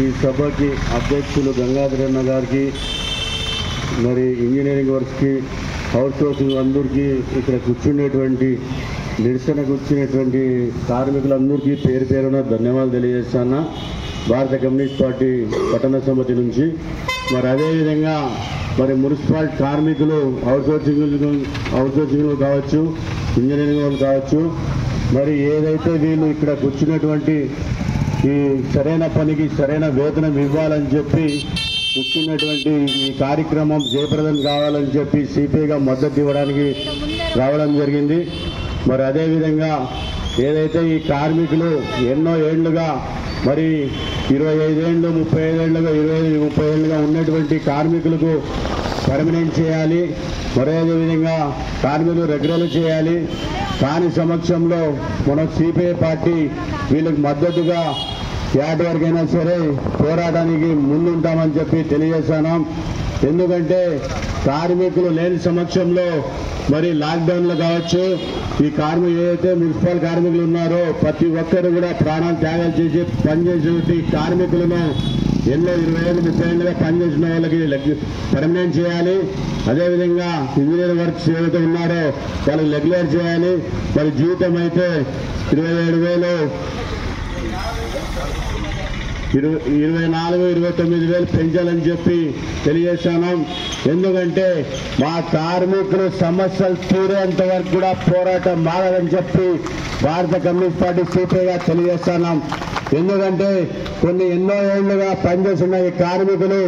ఈ సభకి అధ్యక్షులు గంగాధరన్న గారికి, మరి ఇంజనీరింగ్ వర్క్స్కి, అవుట్ సోర్సింగ్ అందరికీ, ఇక్కడ కూర్చునేటువంటి నిరసనకు వచ్చినటువంటి కార్మికులందరికీ పేరు పేరున ధన్యవాదాలు తెలియజేస్తాను భారత కమ్యూనిస్ట్ పార్టీ పట్టణ సమితి నుంచి. మరి అదేవిధంగా మరి మున్సిపల్ కార్మికులు అవుట్ సోర్సింగ్లు కావచ్చు, ఇంజనీరింగ్ వాళ్ళు కావచ్చు, మరి ఏదైతే వీళ్ళు ఇక్కడ కూర్చున్నటువంటి ఈ సరైన పనికి సరైన వేతనం ఇవ్వాలని చెప్పి కూర్చున్నటువంటి ఈ కార్యక్రమం జయప్రదం కావాలని చెప్పి సిపిఐగా మద్దతు ఇవ్వడానికి రావడం జరిగింది. మరి అదేవిధంగా ఏదైతే ఈ కార్మికులు ఎన్నో ఏళ్లుగా మరి 25 ఏళ్ళు 35 ఏళ్ళుగా 25-30 ఏళ్ళుగా ఉన్నటువంటి కార్మికులకు పర్మనెంట్ చేయాలి, మరి అదేవిధంగా కార్మికులు రెగ్యులర్ చేయాలి. దాని సమక్షంలో మన సిపిఐ పార్టీ వీళ్ళకి మద్దతుగా యాడ్ వరకైనా సరే పోరాటానికి ముందుంటామని చెప్పి తెలియజేస్తున్నాం. ఎందుకంటే కార్మికులు లేని సమక్షంలో మరి లాక్డౌన్లు కావచ్చు, ఈ ఏదైతే మున్సిపల్ కార్మికులు ఉన్నారో ప్రతి ఒక్కరు కూడా ప్రాణాలు త్యాగాలు చేసి పనిచేసే కార్మికులను ఎన్నో 25-30 ఏళ్ళుగా పనిచేసిన వాళ్ళకి పర్మనెంట్ చేయాలి. అదేవిధంగా ఇంజనీర్ వర్క్స్ ఏవైతే ఉన్నారో వాళ్ళకి రెగ్యులర్ చేయాలి. మరి జీవితం అయితే 27,000 24-29,000 పెంచాలని చెప్పి తెలియజేస్తున్నాం. ఎందుకంటే మా కార్మికులు సమస్యలు తీరేంత వరకు కూడా పోరాటం మారదని చెప్పి భారత కమ్యూనిస్ట్ పార్టీ సిపిఐగా తెలియజేస్తున్నాం. ఎందుకంటే ఎన్నో ఏళ్లుగా పనిచేస్తున్న ఈ కార్మికులు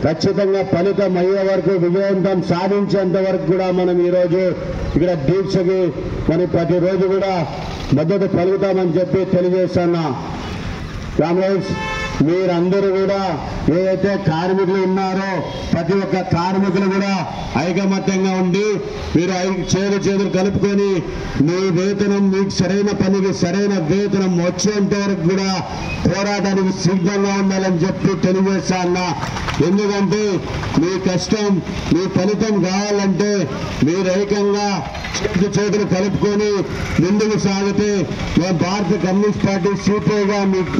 ఖచ్చితంగా ఫలితం అయ్యే వరకు, విజయవంతం సాధించేంత వరకు కూడా మనం ఈరోజు ఇక్కడ దీక్షకి మనం ప్రతిరోజు కూడా మద్దతు పలుకుతామని చెప్పి తెలియజేస్తున్నా. కామ్రేడ్స్, మీరందరూ కూడా ఏదైతే కార్మికులు ఉన్నారో ప్రతి ఒక్క కార్మికులు కూడా ఐకమత్యంగా ఉండి మీరు చేతులు కలుపుకొని మీ వేతనం, మీకు సరైన పనికి సరైన వేతనం వచ్చేంత వరకు కూడా పోరాటానికి సిద్ధంగా ఉండాలని చెప్పి తెలియజేస్తా అన్నా. ఎందుకంటే మీ కష్టం, మీ ఫలితం కావాలంటే మీరు ఏకంగా చేతులు కలుపుకొని ముందుకు సాగితే మేము భారత కమ్యూనిస్ట్ పార్టీ సిపిఐగా మీకు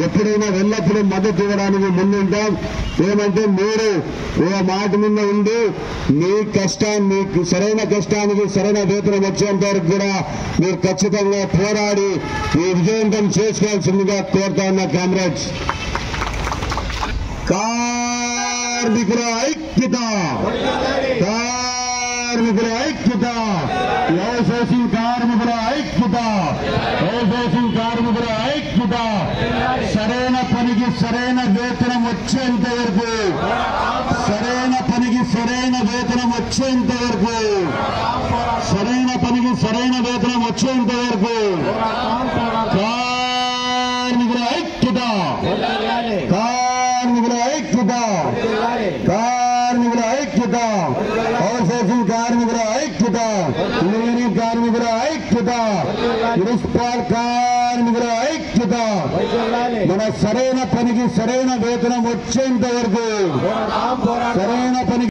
ఎప్పుడైనా ఎల్లప్పుడూ మద్దతు ఇవ్వడానికి ముందుంటాం. ఏమంటే మీరు ఓ మాట మీద ఉండి మీ కష్టాన్ని, మీకు సరైన కష్టానికి సరైన వేతనం వచ్చేంత వరకు కూడా మీరు ఖచ్చితంగా పోరాడి ఈ విజయవంతం చేసుకోవాల్సిందిగా కోరుతా ఉన్న కామ్రేడ్స్. కార్మికుల ఐక్యత, కార్మికుల ఐక్యత, వ్యవసాయ కార్మికుల ఐక్యత, వ్యవసాయ కార్మికుల ఐక్యత. సరైన పనికి సరైన వేతనం వచ్చేంత వరకు, సరైన పనికి సరైన వేతనం వచ్చేంత వరకు, సరైన పనికి సరైన వేతనం వచ్చేంత వరకు కార్మికుల ఐక్యత, కార్మికుల ఐక్యత, కార్మికుల ఐక్యత, అవుట్సోర్సింగ్ కార్మికుల ఐక్యత, ఇంజనీరింగ్ కార్మికుల ఐక్యత, మున్సిపల్ కార్మికుల ఐక్యత. మన సరైన పనికి సరైన వేతనం వచ్చేంత వరకు, సరైన పనికి